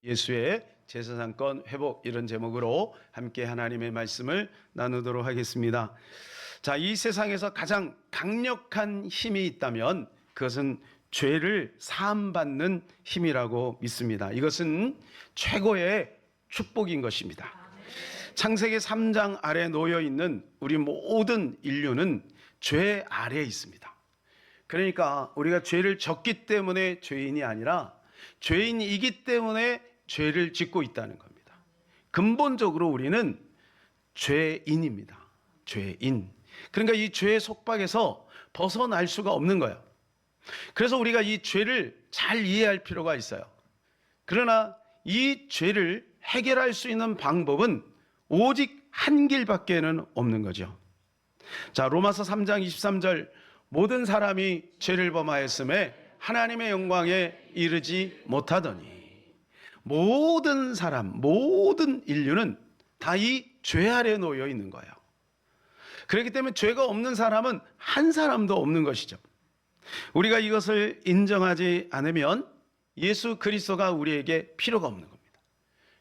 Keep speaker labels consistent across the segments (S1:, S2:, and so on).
S1: 예수의 제사장권 회복, 이런 제목으로 함께 하나님의 말씀을 나누도록 하겠습니다. 자, 이 세상에서 가장 강력한 힘이 있다면 그것은 죄를 사함받는 힘이라고 믿습니다. 이것은 최고의 축복인 것입니다. 창세기 3장 아래 놓여 있는 우리 모든 인류는 죄 아래에 있습니다. 그러니까 우리가 죄를 졌기 때문에 죄인이 아니라 죄인이기 때문에 죄를 짓고 있다는 겁니다. 근본적으로 우리는 죄인입니다. 죄인. 그러니까 이 죄의 속박에서 벗어날 수가 없는 거예요. 그래서 우리가 이 죄를 잘 이해할 필요가 있어요. 그러나 이 죄를 해결할 수 있는 방법은 오직 한 길밖에는 없는 거죠. 자, 로마서 3장 23절, 모든 사람이 죄를 범하였음에 하나님의 영광에 이르지 못하더니, 모든 사람, 모든 인류는 다 이 죄 아래에 놓여 있는 거예요. 그렇기 때문에 죄가 없는 사람은 한 사람도 없는 것이죠. 우리가 이것을 인정하지 않으면 예수 그리스도가 우리에게 필요가 없는 겁니다.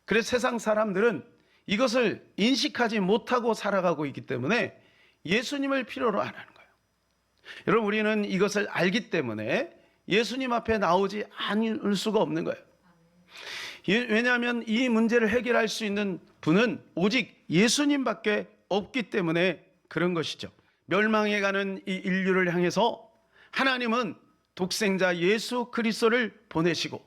S1: 그래서 세상 사람들은 이것을 인식하지 못하고 살아가고 있기 때문에 예수님을 필요로 안 하는 거예요. 여러분, 우리는 이것을 알기 때문에 예수님 앞에 나오지 않을 수가 없는 거예요. 왜냐하면 이 문제를 해결할 수 있는 분은 오직 예수님밖에 없기 때문에 그런 것이죠. 멸망해가는 이 인류를 향해서 하나님은 독생자 예수 그리스도를 보내시고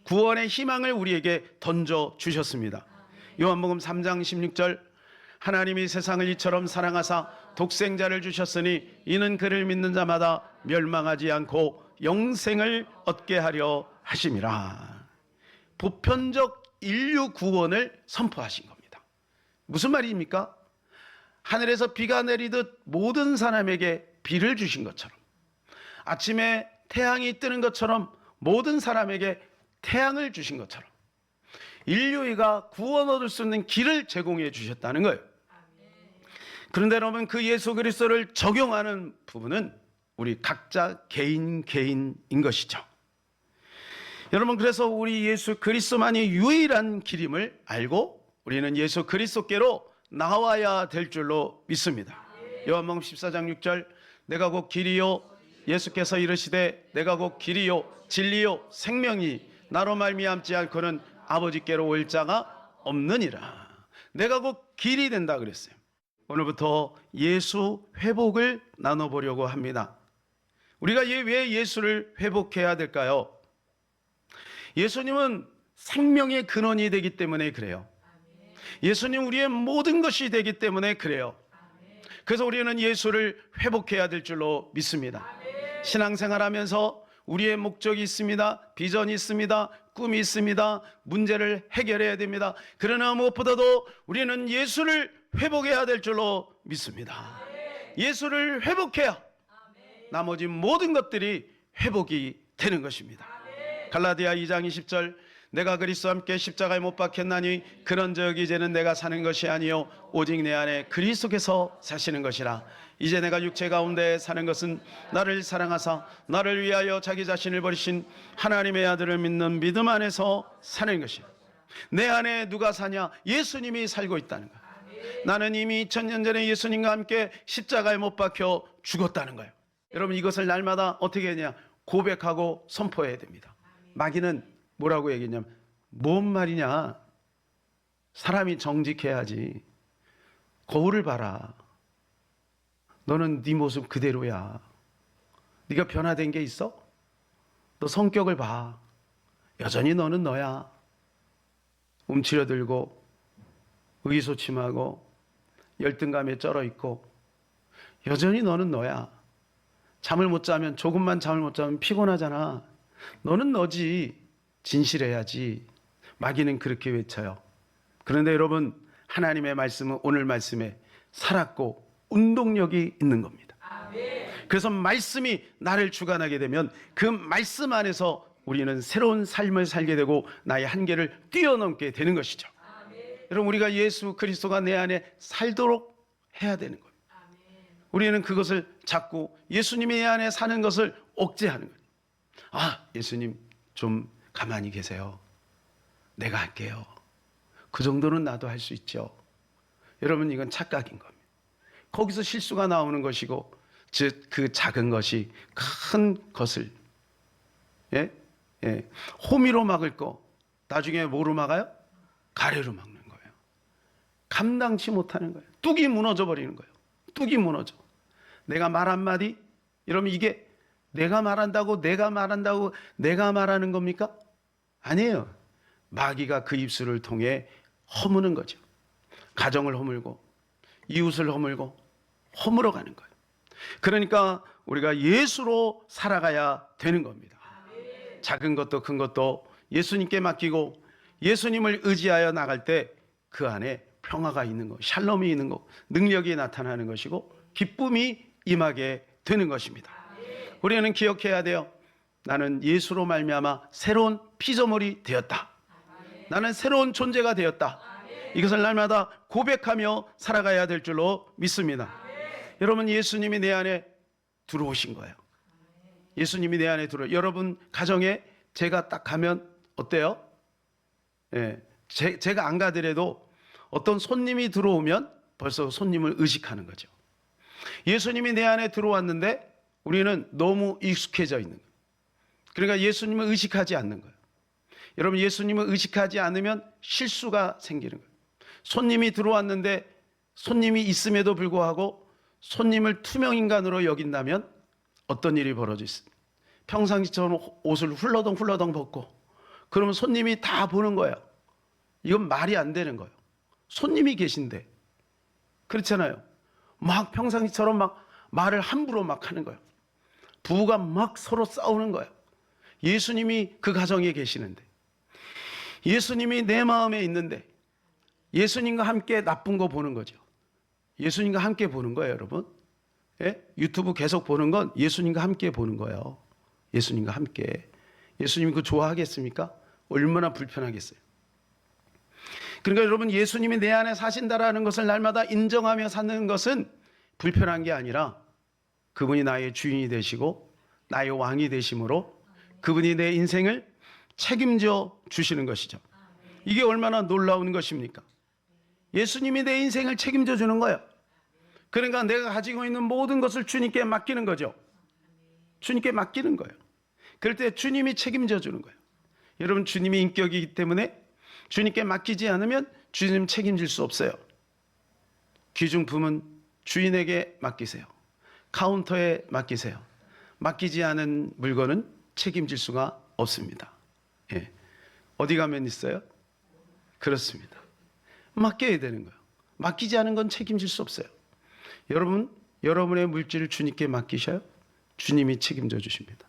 S1: 구원의 희망을 우리에게 던져 주셨습니다. 요한복음 3장 16절, 하나님이 세상을 이처럼 사랑하사 독생자를 주셨으니 이는 그를 믿는 자마다 멸망하지 않고 영생을 얻게 하려 하심이라. 보편적 인류 구원을 선포하신 겁니다. 무슨 말입니까? 하늘에서 비가 내리듯 모든 사람에게 비를 주신 것처럼, 아침에 태양이 뜨는 것처럼 모든 사람에게 태양을 주신 것처럼 인류가 구원 얻을 수 있는 길을 제공해 주셨다는 거예요. 그런데 여러분, 그 예수 그리스도를 적용하는 부분은 우리 각자 개인인 것이죠. 여러분, 그래서 우리 예수 그리스도만이 유일한 길임을 알고 우리는 예수 그리스도께로 나와야 될 줄로 믿습니다. 요한복음 14장 6절, 내가 곧 길이요, 예수께서 이르시되 내가 곧 길이요 진리요 생명이 나로 말미암지 않고는 아버지께로 올 자가 없느니라. 내가 곧 길이 된다 그랬어요. 오늘부터 예수 회복을 나눠보려고 합니다. 우리가 왜 예수를 회복해야 될까요? 예수님은 생명의 근원이 되기 때문에 그래요. 예수님 우리의 모든 것이 되기 때문에 그래요. 그래서 우리는 예수를 회복해야 될 줄로 믿습니다. 신앙생활하면서 우리의 목적이 있습니다. 비전이 있습니다. 꿈이 있습니다. 문제를 해결해야 됩니다. 그러나 무엇보다도 우리는 예수를 회복해야 될 줄로 믿습니다. 예수를 회복해야 나머지 모든 것들이 회복이 되는 것입니다. 갈라디아 2장 20절, 내가 그리스도와 함께 십자가에 못 박혔나니 그런즉 이제는 내가 사는 것이 아니요 오직 내 안에 그리스도께서 사시는 것이라. 이제 내가 육체 가운데 사는 것은 나를 사랑하사 나를 위하여 자기 자신을 버리신 하나님의 아들을 믿는 믿음 안에서 사는 것이라. 내 안에 누가 사냐? 예수님이 살고 있다는 거예요. 나는 이미 2000년 전에 예수님과 함께 십자가에 못 박혀 죽었다는 거예요. 여러분, 이것을 날마다 어떻게 했냐? 고백하고 선포해야 됩니다. 마귀는 뭐라고 얘기했냐면, 뭔 말이냐? 사람이 정직해야지. 거울을 봐라. 너는 네 모습 그대로야. 네가 변화된 게 있어? 너 성격을 봐. 여전히 너는 너야. 움츠려들고 의기소침하고 열등감에 쩔어 있고 여전히 너는 너야. 잠을 못 자면, 조금만 잠을 못 자면 피곤하잖아. 너는 너지. 진실해야지. 마귀는 그렇게 외쳐요. 그런데 여러분, 하나님의 말씀은 오늘 말씀에 살았고 운동력이 있는 겁니다. 그래서 말씀이 나를 주관하게 되면 그 말씀 안에서 우리는 새로운 삶을 살게 되고 나의 한계를 뛰어넘게 되는 것이죠. 여러분, 우리가 예수 그리스도가 내 안에 살도록 해야 되는 거예요. 우리는 그것을 자꾸 예수님이 내 안에 사는 것을 억제하는 거예요. 아, 예수님 좀 가만히 계세요. 내가 할게요. 그 정도는 나도 할 수 있죠. 여러분, 이건 착각인 겁니다. 거기서 실수가 나오는 것이고, 즉 그 작은 것이 큰 것을 호미로 막을 거 나중에 뭐로 막아요? 가래로 막는 거예요. 감당치 못하는 거예요. 뚝이 무너져 버리는 거예요. 뚝이 무너져. 내가 말 한마디 이러면 이게 내가 말한다고 내가 말하는 겁니까? 아니에요. 마귀가 그 입술을 통해 허무는 거죠. 가정을 허물고 이웃을 허물고 허물어 가는 거예요. 그러니까 우리가 예수로 살아가야 되는 겁니다. 작은 것도 큰 것도 예수님께 맡기고 예수님을 의지하여 나갈 때 그 안에 평화가 있는 것, 샬롬이 있는 것, 능력이 나타나는 것이고 기쁨이 임하게 되는 것입니다. 우리는 기억해야 돼요. 나는 예수로 말미암아 새로운 피조물이 되었다. 나는 새로운 존재가 되었다. 이것을 날마다 고백하며 살아가야 될 줄로 믿습니다. 여러분, 예수님이 내 안에 들어오신 거예요. 예수님이 내 안에 여러분 가정에 제가 딱 가면 어때요? 제가 안 가더라도 어떤 손님이 들어오면 벌써 손님을 의식하는 거죠. 예수님이 내 안에 들어왔는데 우리는 너무 익숙해져 있는 거예요. 그러니까 예수님을 의식하지 않는 거예요. 여러분, 예수님을 의식하지 않으면 실수가 생기는 거예요. 손님이 들어왔는데 손님이 있음에도 불구하고 손님을 투명인간으로 여긴다면 어떤 일이 벌어질 수 있어요? 평상시처럼 옷을 훌러덩 벗고 그러면 손님이 다 보는 거예요. 이건 말이 안 되는 거예요. 손님이 계신데. 그렇잖아요. 막 평상시처럼 막 말을 함부로 막 하는 거예요. 부부가 막 서로 싸우는 거예요. 예수님이 그 가정에 계시는데, 예수님이 내 마음에 있는데 예수님과 함께 나쁜 거 보는 거죠. 예수님과 함께 보는 거예요, 여러분. 유튜브 계속 보는 건 예수님과 함께 보는 거예요. 예수님과 함께. 예수님이 그거 좋아하겠습니까? 얼마나 불편하겠어요. 그러니까 여러분, 예수님이 내 안에 사신다라는 것을 날마다 인정하며 사는 것은 불편한 게 아니라 그분이 나의 주인이 되시고 나의 왕이 되심으로 그분이 내 인생을 책임져 주시는 것이죠. 이게 얼마나 놀라운 것입니까? 예수님이 내 인생을 책임져 주는 거예요. 그러니까 내가 가지고 있는 모든 것을 주님께 맡기는 거죠. 주님께 맡기는 거예요. 그럴 때 주님이 책임져 주는 거예요. 여러분, 주님이 인격이기 때문에 주님께 맡기지 않으면 주님 책임질 수 없어요. 귀중품은 주인에게 맡기세요. 카운터에 맡기세요. 맡기지 않은 물건은 책임질 수가 없습니다. 어디 가면 있어요? 그렇습니다. 맡겨야 되는 거예요. 맡기지 않은 건 책임질 수 없어요. 여러분, 여러분의 물질을 주님께 맡기셔요. 주님이 책임져 주십니다.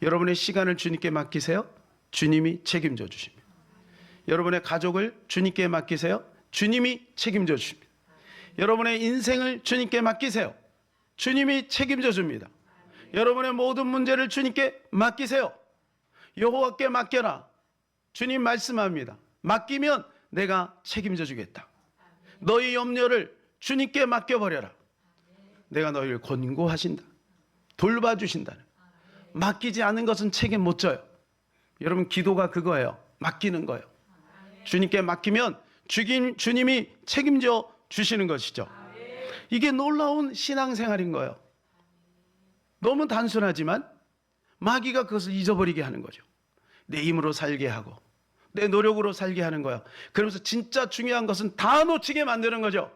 S1: 여러분의 시간을 주님께 맡기세요. 주님이 책임져 주십니다. 여러분의 가족을 주님께 맡기세요. 주님이 책임져 주십니다. 여러분의 인생을 주님께 맡기세요. 주님이 책임져 줍니다. 여러분의 모든 문제를 주님께 맡기세요. 여호와께 맡겨라. 주님 말씀합니다. 맡기면 내가 책임져 주겠다. 너희 염려를 주님께 맡겨버려라. 내가 너희를 권고하신다. 돌봐주신다. 맡기지 않은 것은 책임 못 져요. 여러분, 기도가 그거예요. 맡기는 거예요. 주님께 맡기면 주님이 책임져 주시는 것이죠. 이게 놀라운 신앙생활인 거예요. 너무 단순하지만 마귀가 그것을 잊어버리게 하는 거죠. 내 힘으로 살게 하고 내 노력으로 살게 하는 거예요. 그러면서 진짜 중요한 것은 다 놓치게 만드는 거죠.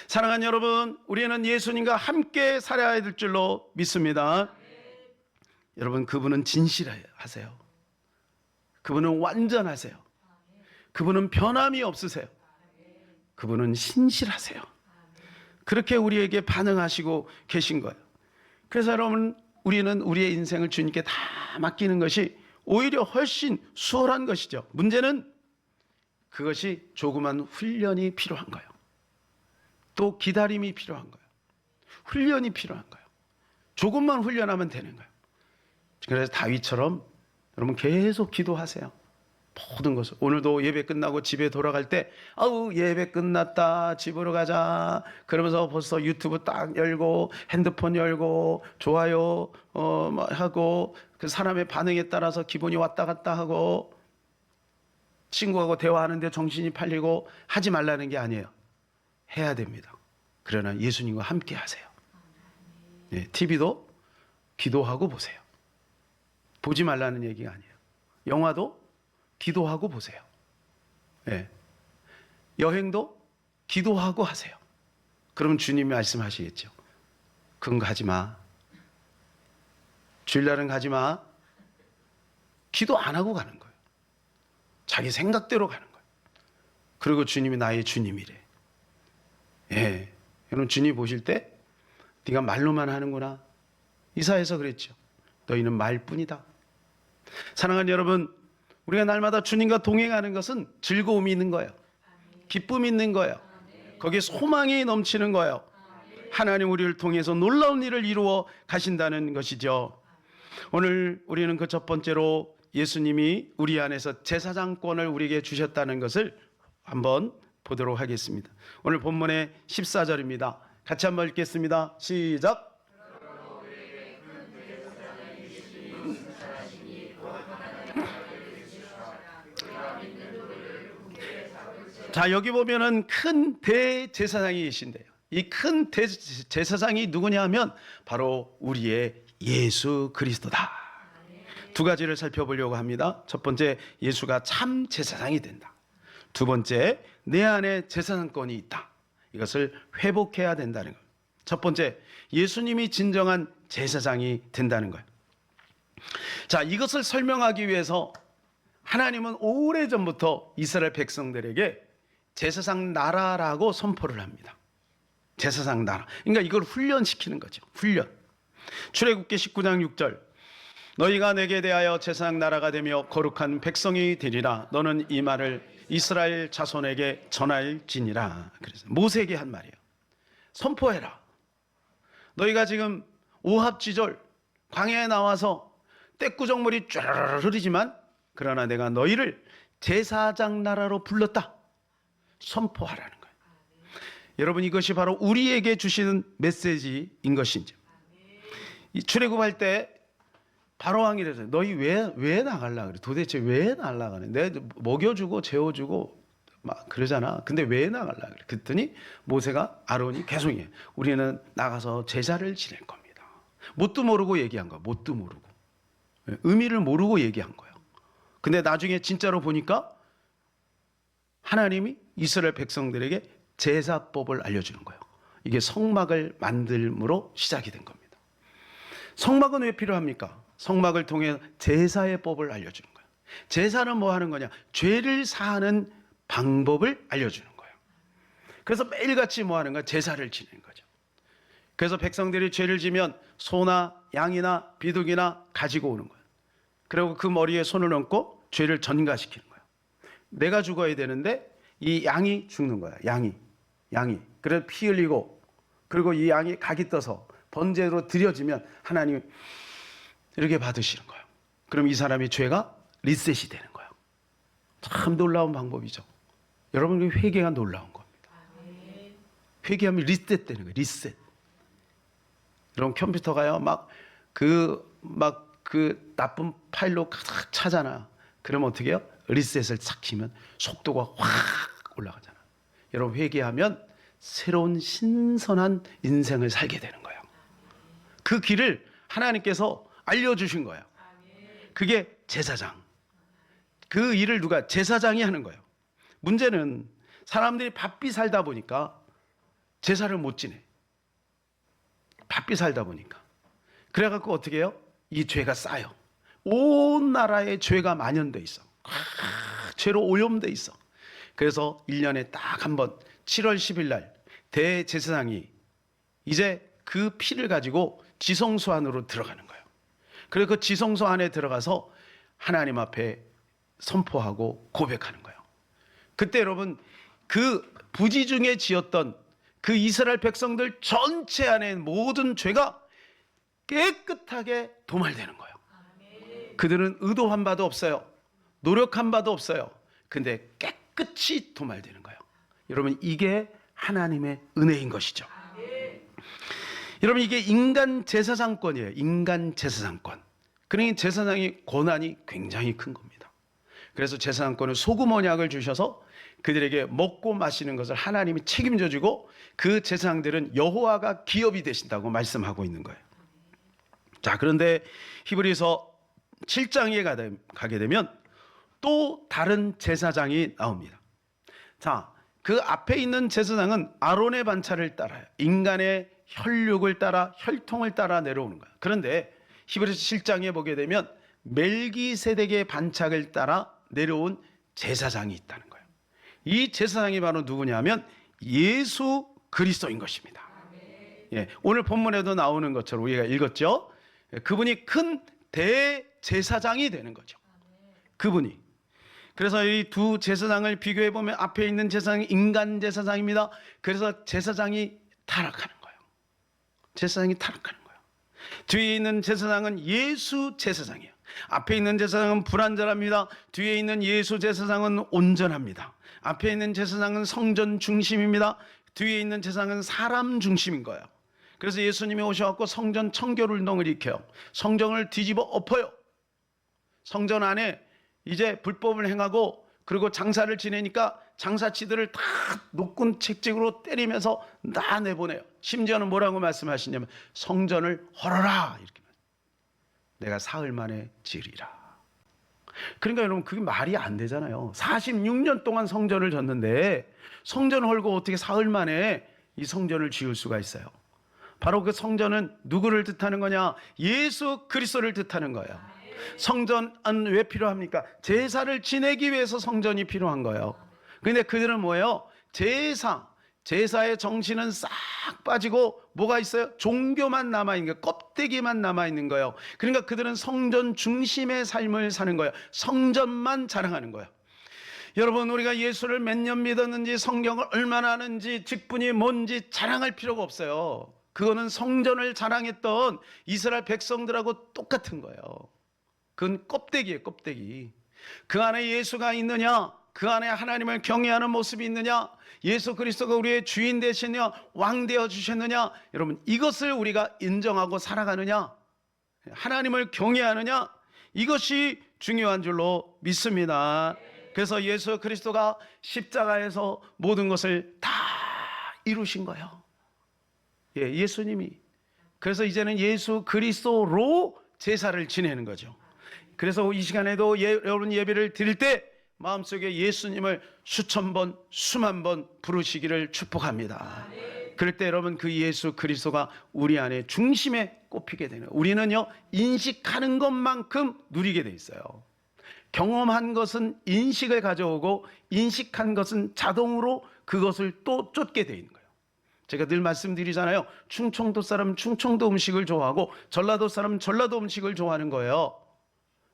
S1: 사랑하는 여러분, 우리는 예수님과 함께 살아야 될 줄로 믿습니다. 여러분, 그분은 진실하세요. 그분은 완전하세요. 그분은 변함이 없으세요. 그분은 신실하세요. 그렇게 우리에게 반응하시고 계신 거예요. 그래서 여러분, 우리는 우리의 인생을 주님께 다 맡기는 것이 오히려 훨씬 수월한 것이죠. 문제는 그것이 조그만 훈련이 필요한 거예요. 또 기다림이 필요한 거예요. 훈련이 필요한 거예요. 조금만 훈련하면 되는 거예요. 그래서 다윗처럼 여러분 계속 기도하세요. 모든 것을. 오늘도 예배 끝나고 집에 돌아갈 때 아우 예배 끝났다 집으로 가자 그러면서 벌써 유튜브 딱 열고 핸드폰 열고 좋아요 하고 그 사람의 반응에 따라서 기분이 왔다 갔다 하고 친구하고 대화하는데 정신이 팔리고 하지 말라는 게 아니에요. 해야 됩니다. 그러나 예수님과 함께 하세요. 네, TV도 기도하고 보세요. 보지 말라는 얘기가 아니에요. 영화도 기도하고 보세요. 네. 여행도 기도하고 하세요. 그러면 주님이 말씀하시겠죠. 그건 가지 마. 주일날은 가지 마. 기도 안 하고 가는 거예요. 자기 생각대로 가는 거예요. 그리고 주님이 나의 주님이래. 예. 여러분 주님 보실 때 네가 말로만 하는구나. 이사야서 그랬죠. 너희는 말뿐이다. 사랑하는 여러분, 우리가 날마다 주님과 동행하는 것은 즐거움이 있는 거예요. 기쁨이 있는 거예요. 거기에 소망이 넘치는 거예요. 하나님 우리를 통해서 놀라운 일을 이루어 가신다는 것이죠. 오늘 우리는 그 첫 번째로 예수님이 우리 안에서 제사장권을 우리에게 주셨다는 것을 한번 보도록 하겠습니다. 오늘 본문의 14절입니다. 같이 한번 읽겠습니다. 시작. 자, 여기 보면은 큰 대제사장이 계신데요. 이 큰 대제사장이 누구냐 하면 바로 우리의 예수 그리스도다. 두 가지를 살펴보려고 합니다. 첫 번째, 예수가 참 제사장이 된다. 두 번째, 내 안에 제사장권이 있다. 이것을 회복해야 된다는 것. 첫 번째, 예수님이 진정한 제사장이 된다는 거예요. 자, 이것을 설명하기 위해서 하나님은 오래전부터 이스라엘 백성들에게 제사장 나라라고 선포를 합니다. 제사장 나라. 그러니까 이걸 훈련시키는 거죠. 훈련. 출애굽기 19장 6절. 너희가 내게 대하여 제사장 나라가 되며 거룩한 백성이 되리라. 너는 이 말을 이스라엘 자손에게 전할지니라. 그래서 모세에게 한 말이에요. 선포해라. 너희가 지금 오합지졸 광야에 나와서 떼꾸정물이 쫘르르 흐르지만 그러나 내가 너희를 제사장 나라로 불렀다. 선포하라는 거예요. 여러분, 이것이 바로 우리에게 주시는 메시지인 것인지. 이 출애굽할 때 바로 왕이 그래서 너희 왜 나갈라 그래? 도대체 왜 나가네? 내가 먹여주고 재워주고 막 그러잖아. 근데 왜 나갈라 그래? 그랬더니 모세가 아론이 계속 해. 우리는 나가서 제사를 지낼 겁니다. 뭣도 모르고 얘기한 거야. 뭣도 모르고 의미를 모르고 얘기한 거예요. 근데 나중에 진짜로 보니까 하나님이 이스라엘 백성들에게 제사법을 알려주는 거예요. 이게 성막을 만들므로 시작이 된 겁니다. 성막은 왜 필요합니까? 성막을 통해 제사의 법을 알려주는 거예요. 제사는 뭐 하는 거냐? 죄를 사하는 방법을 알려주는 거예요. 그래서 매일같이 뭐 하는 거야? 제사를 지내는 거죠. 그래서 백성들이 죄를 지면 소나 양이나 비둘기나 가지고 오는 거예요. 그리고 그 머리에 손을 얹고 죄를 전가시키는 거예요. 내가 죽어야 되는데 이 양이 죽는 거야. 양이. 그래서 피 흘리고 그리고 이 양이 각이 떠서 번제로 드려지면 하나님이 이렇게 받으시는 거예요. 그럼 이 사람의 죄가 리셋이 되는 거예요. 참 놀라운 방법이죠. 여러분, 회개가 놀라운 겁니다. 회개하면 리셋되는 거예요. 리셋. 여러분, 컴퓨터가요 그 나쁜 파일로 탁 차잖아. 그러면 어떻게 해요? 리셋을 싹 키면 속도가 확 올라가잖아. 여러분, 회개하면 새로운 신선한 인생을 살게 되는 거예요. 그 길을 하나님께서 알려주신 거예요. 그게 제사장. 그 일을 누가? 제사장이 하는 거예요. 문제는 사람들이 바삐 살다 보니까 제사를 못 지내. 바삐 살다 보니까. 그래갖고 어떻게 해요? 이 죄가 쌓여. 온 나라에 죄가 만연돼 있어. 죄로 오염돼 있어. 그래서 1년에 딱 한 번 7월 10일 날 대제사장이 이제 그 피를 가지고 지성소 안으로 들어가는 거예요. 그래서 그 지성소 안에 들어가서 하나님 앞에 선포하고 고백하는 거예요. 그때 여러분, 그 부지 중에 지었던 그 이스라엘 백성들 전체 안에 모든 죄가 깨끗하게 도말되는 거예요. 그들은 의도한 바도 없어요. 노력한 바도 없어요. 근데 깨끗이 도말되는 거예요. 여러분, 이게 하나님의 은혜인 것이죠. 여러분, 이게 인간 제사장권이에요. 인간 제사장권. 그러니 제사장의 권한이 굉장히 큰 겁니다. 그래서 제사장권을 소금 언약을 주셔서 그들에게 먹고 마시는 것을 하나님이 책임져 주고 그 제사장들은 여호와가 기업이 되신다고 말씀하고 있는 거예요. 자, 그런데 히브리서 7장에 가게 되면 또 다른 제사장이 나옵니다. 자, 그 앞에 있는 제사장은 아론의 반차를 따라요. 인간의 혈육을 따라 혈통을 따라 내려오는 거예요. 그런데 히브리서 7장에 보게 되면 멜기세덱의 반차를 따라 내려온 제사장이 있다는 거예요. 이 제사장이 바로 누구냐면 예수 그리스도인 것입니다. 예, 오늘 본문에도 나오는 것처럼 우리가 읽었죠. 그분이 큰 대제사장이 되는 거죠. 그분이. 그래서 이 두 제사장을 비교해 보면 앞에 있는 제사장이 인간 제사장입니다. 그래서 제사장이 타락하는 거예요. 제사장이 타락하는 거예요. 뒤에 있는 제사장은 예수 제사장이에요. 앞에 있는 제사장은 불완전합니다. 뒤에 있는 예수 제사장은 온전합니다. 앞에 있는 제사장은 성전 중심입니다. 뒤에 있는 제사장은 사람 중심인 거예요. 그래서 예수님이 오셔서 성전 청결 운동을 일으켜요. 성전을 뒤집어 엎어요. 성전 안에 이제 불법을 행하고 그리고 장사를 지내니까 장사치들을 다 노끈 채찍으로 때리면서 다 내보내요. 심지어는 뭐라고 말씀하시냐면 성전을 헐어라 이렇게. 내가 사흘 만에 지으리라. 그러니까 여러분 그게 말이 안 되잖아요. 46년 동안 성전을 졌는데 성전을 헐고 어떻게 사흘 만에 이 성전을 지을 수가 있어요. 바로 그 성전은 누구를 뜻하는 거냐? 예수 그리스도를 뜻하는 거예요. 성전은 왜 필요합니까? 제사를 지내기 위해서 성전이 필요한 거예요. 근데 그들은 뭐예요? 제사의 정신은 싹 빠지고 뭐가 있어요? 종교만 남아있는 거예요. 껍데기만 남아있는 거예요. 그러니까 그들은 성전 중심의 삶을 사는 거예요. 성전만 자랑하는 거예요. 여러분, 우리가 예수를 몇 년 믿었는지 성경을 얼마나 아는지 직분이 뭔지 자랑할 필요가 없어요. 그거는 성전을 자랑했던 이스라엘 백성들하고 똑같은 거예요. 그건 껍데기예요, 껍데기. 그 안에 예수가 있느냐? 그 안에 하나님을 경외하는 모습이 있느냐? 예수 그리스도가 우리의 주인 되시느냐? 왕 되어 주셨느냐? 여러분, 이것을 우리가 인정하고 살아가느냐? 하나님을 경외하느냐? 이것이 중요한 줄로 믿습니다. 그래서 예수 그리스도가 십자가에서 모든 것을 다 이루신 거예요. 예, 예수님이. 그래서 이제는 예수 그리스도로 제사를 지내는 거죠. 그래서 이 시간에도 여러분 예배를 드릴 때 마음속에 예수님을 수천 번, 수만 번 부르시기를 축복합니다. 그럴 때 여러분 그 예수 그리스도가 우리 안에 중심에 꼽히게 되는, 우리는요 인식하는 것만큼 누리게 돼 있어요. 경험한 것은 인식을 가져오고 인식한 것은 자동으로 그것을 또 쫓게 돼 있는 거예요. 제가 늘 말씀드리잖아요. 충청도 사람은 충청도 음식을 좋아하고 전라도 사람은 전라도 음식을 좋아하는 거예요.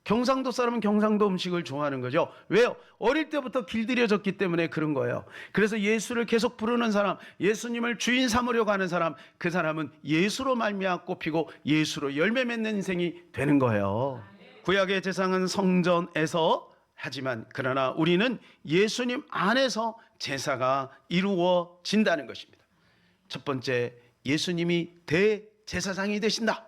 S1: 경상도 사람은 경상도 음식을 좋아하는 거죠. 왜요? 어릴 때부터 길들여졌기 때문에 그런 거예요. 그래서 예수를 계속 부르는 사람, 예수님을 주인 삼으려고 하는 사람, 그 사람은 예수로 말미암아 꼽히고 예수로 열매 맺는 인생이 되는 거예요. 구약의 제사장은 성전에서 하지만 그러나 우리는 예수님 안에서 제사가 이루어진다는 것입니다. 첫 번째, 예수님이 대제사장이 되신다.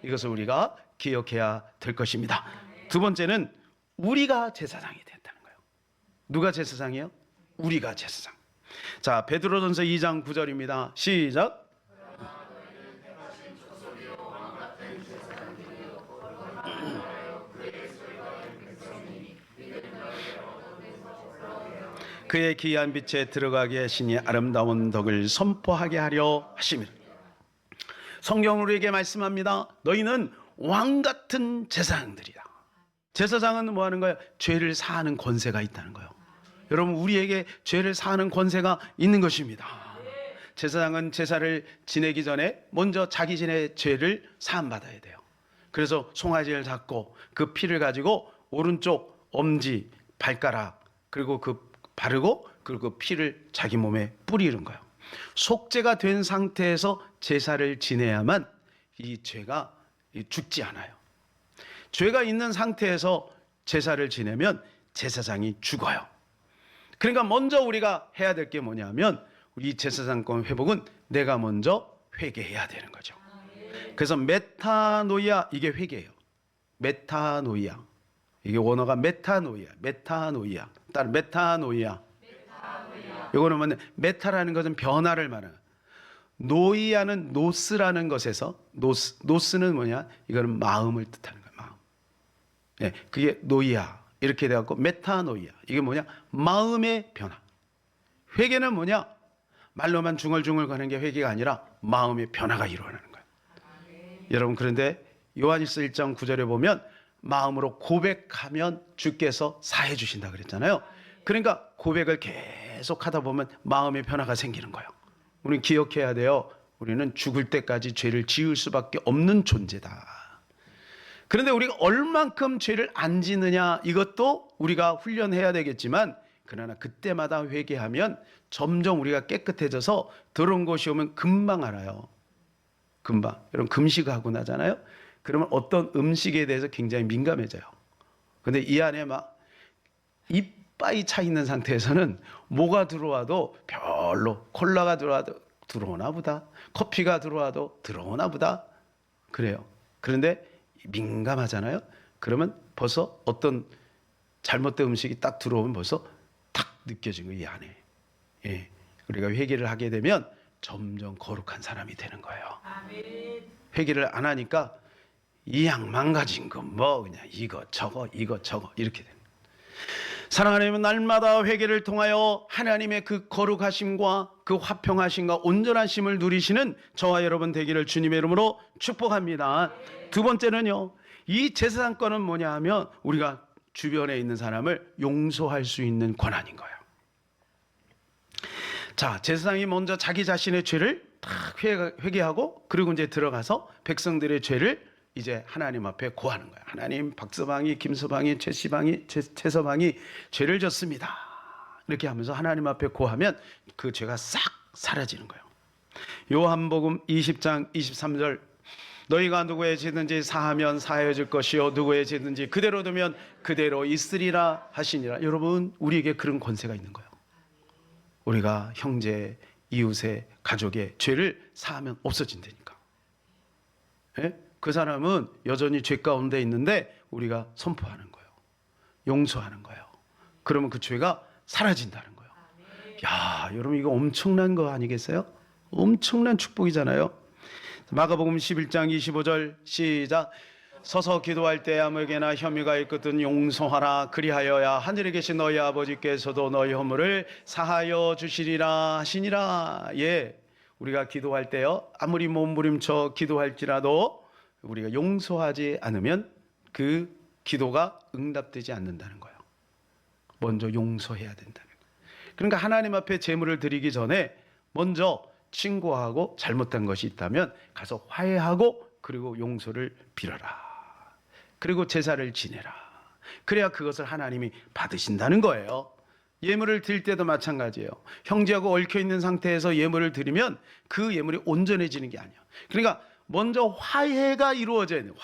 S1: 이것을 우리가 기억해야 될 것입니다. 두 번째는 우리가 제사장이 된다는 거예요. 누가 제사장이에요? 우리가 제사장. 자, 베드로전서 2장 9절입니다. 시작. 그의 기이한 빛에 들어가게 하시니 아름다운 덕을 선포하게 하려 하심이라. 성경은 우리에게 말씀합니다. 너희는 왕 같은 제사장들이다. 제사장은 뭐 하는 거예요? 죄를 사하는 권세가 있다는 거예요. 여러분, 우리에게 죄를 사하는 권세가 있는 것입니다. 제사장은 제사를 지내기 전에 먼저 자기 전에 죄를 사함받아야 돼요. 그래서 송아지를 잡고 그 피를 가지고 오른쪽 엄지, 발가락 그리고 바르고 그리고 그 피를 자기 몸에 뿌리는 거예요. 속죄가 된 상태에서 제사를 지내야만 이 죄가 죽지 않아요. 죄가 있는 상태에서 제사를 지내면 제사장이 죽어요. 그러니까 먼저 우리가 해야 될 게 뭐냐면 우리 제사장권 회복은 내가 먼저 회개해야 되는 거죠. 그래서 메타노이아, 이게 회개예요. 메타노이아. 이게 원어가 메타노이아. 따로 메타노이아. 이거는 뭐냐? 메타라는 것은 변화를 말하는. 노이아는 노스라는 것에서 노스는 뭐냐? 이거는 마음을 뜻하는 거야. 마음. 예, 그게 노이아 이렇게 돼갖고 메타노이아. 이게 뭐냐? 마음의 변화. 회개는 뭐냐? 말로만 중얼중얼 가는 게 회개가 아니라 마음의 변화가 일어나는 거예요. 여러분, 그런데 요한일서 1장 9절에 보면 마음으로 고백하면 주께서 사해 주신다 그랬잖아요. 그러니까 고백을 계속 하다 보면 마음의 변화가 생기는 거예요. 우리는 기억해야 돼요. 우리는 죽을 때까지 죄를 지을 수밖에 없는 존재다. 그런데 우리가 얼만큼 죄를 안 짓느냐, 이것도 우리가 훈련해야 되겠지만, 그러나 그때마다 회개하면 점점 우리가 깨끗해져서 더러운 것이 오면 금방 알아요. 금방. 여러분, 금식하고 나잖아요. 그러면 어떤 음식에 대해서 굉장히 민감해져요. 근데 이 안에 막 이빠이 차 있는 상태에서는 뭐가 들어와도 별로, 콜라가 들어와도 들어오나 보다, 커피가 들어와도 들어오나 보다, 그래요. 그런데 민감하잖아요. 그러면 벌써 어떤 잘못된 음식이 딱 들어오면 벌써 딱 느껴진 거예요, 이 안에. 예. 우리가 회개를 하게 되면 점점 거룩한 사람이 되는 거예요. 아멘. 회개를 안 하니까 이 양만 가진 거 뭐 그냥 이거 저거 이렇게 되는. 사랑하는 날마다 회개를 통하여 하나님의 그 거룩하심과 그 화평하심과 온전하심을 누리시는 저와 여러분 되기를 주님의 이름으로 축복합니다. 두 번째는요, 이 제사장권은 뭐냐 하면 우리가 주변에 있는 사람을 용서할 수 있는 권한인 거예요. 자, 제사장이 먼저 자기 자신의 죄를 딱 회개하고, 그리고 이제 들어가서 백성들의 죄를 이제 하나님 앞에 고하는 거예요. 하나님, 박서방이, 김서방이, 최서방이 죄를 졌습니다. 이렇게 하면서 하나님 앞에 고하면 그 죄가 싹 사라지는 거예요. 요한복음 20장 23절, 너희가 누구의 죄든지 사하면 사하여질 것이요 누구의 죄든지 그대로 두면 그대로 있으리라 하시니라. 여러분, 우리에게 그런 권세가 있는 거예요. 우리가 형제, 이웃의, 가족의 죄를 사하면 없어진다니까. 예? 그 사람은 여전히 죄 가운데 있는데 우리가 선포하는 거예요. 용서하는 거예요. 그러면 그 죄가 사라진다는 거예요. 야, 여러분, 이거 엄청난 거 아니겠어요? 엄청난 축복이잖아요. 마가복음 11장 25절 시작. 서서 기도할 때 아무에게나 혐의가 있거든 용서하라. 그리하여야 하늘에 계신 너희 아버지께서도 너희 허물을 사하여 주시리라 하시니라. 예, 우리가 기도할 때요, 아무리 몸부림쳐 기도할지라도 우리가 용서하지 않으면 그 기도가 응답되지 않는다는 거예요. 먼저 용서해야 된다는 거예요. 그러니까 하나님 앞에 제물을 드리기 전에 먼저 친구하고 잘못된 것이 있다면 가서 화해하고, 그리고 용서를 빌어라. 그리고 제사를 지내라. 그래야 그것을 하나님이 받으신다는 거예요. 예물을 드릴 때도 마찬가지예요. 형제하고 얽혀 있는 상태에서 예물을 드리면 그 예물이 온전해지는 게 아니에요. 그러니까 먼저 화해가 이루어져야 돼요.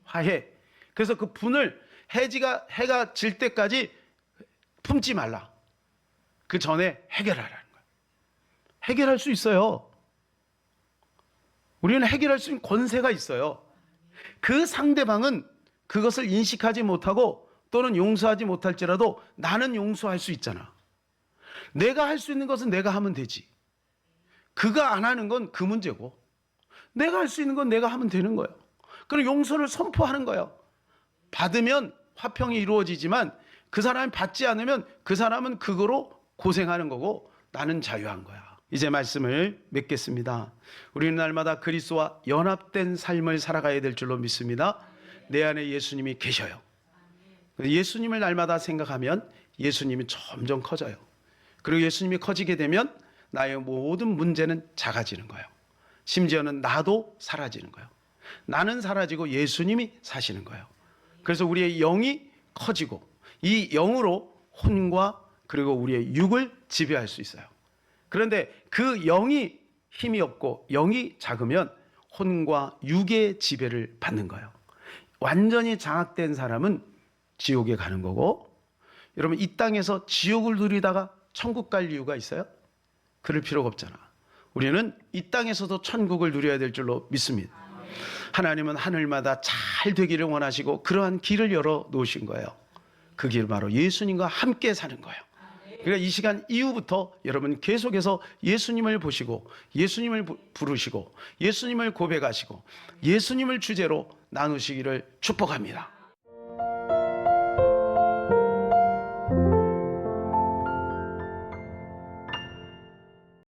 S1: 화해. 그래서 그 분을 해가 질 때까지 품지 말라. 그 전에 해결하라는 거예요. 해결할 수 있어요. 우리는 해결할 수 있는 권세가 있어요. 그 상대방은 그것을 인식하지 못하고 또는 용서하지 못할지라도 나는 용서할 수 있잖아. 내가 할 수 있는 것은 내가 하면 되지. 그가 안 하는 건 그 문제고, 내가 할 수 있는 건 내가 하면 되는 거예요. 그럼 용서를 선포하는 거예요. 받으면 화평이 이루어지지만 그 사람이 받지 않으면 그 사람은 그거로 고생하는 거고 나는 자유한 거야. 이제 말씀을 맺겠습니다. 우리는 날마다 그리스도와 연합된 삶을 살아가야 될 줄로 믿습니다. 내 안에 예수님이 계셔요. 예수님을 날마다 생각하면 예수님이 점점 커져요. 그리고 예수님이 커지게 되면 나의 모든 문제는 작아지는 거예요. 심지어는 나도 사라지는 거예요. 나는 사라지고 예수님이 사시는 거예요. 그래서 우리의 영이 커지고 이 영으로 혼과 그리고 우리의 육을 지배할 수 있어요. 그런데 그 영이 힘이 없고 영이 작으면 혼과 육의 지배를 받는 거예요. 완전히 장악된 사람은 지옥에 가는 거고, 여러분, 이 땅에서 지옥을 누리다가 천국 갈 이유가 있어요? 그럴 필요가 없잖아. 우리는 이 땅에서도 천국을 누려야 될 줄로 믿습니다. 하나님은 하늘마다 잘 되기를 원하시고 그러한 길을 열어 놓으신 거예요. 그 길 바로 예수님과 함께 사는 거예요. 그러니까 이 시간 이후부터 여러분 계속해서 예수님을 보시고 예수님을 부르시고 예수님을 고백하시고 예수님을 주제로 나누시기를 축복합니다.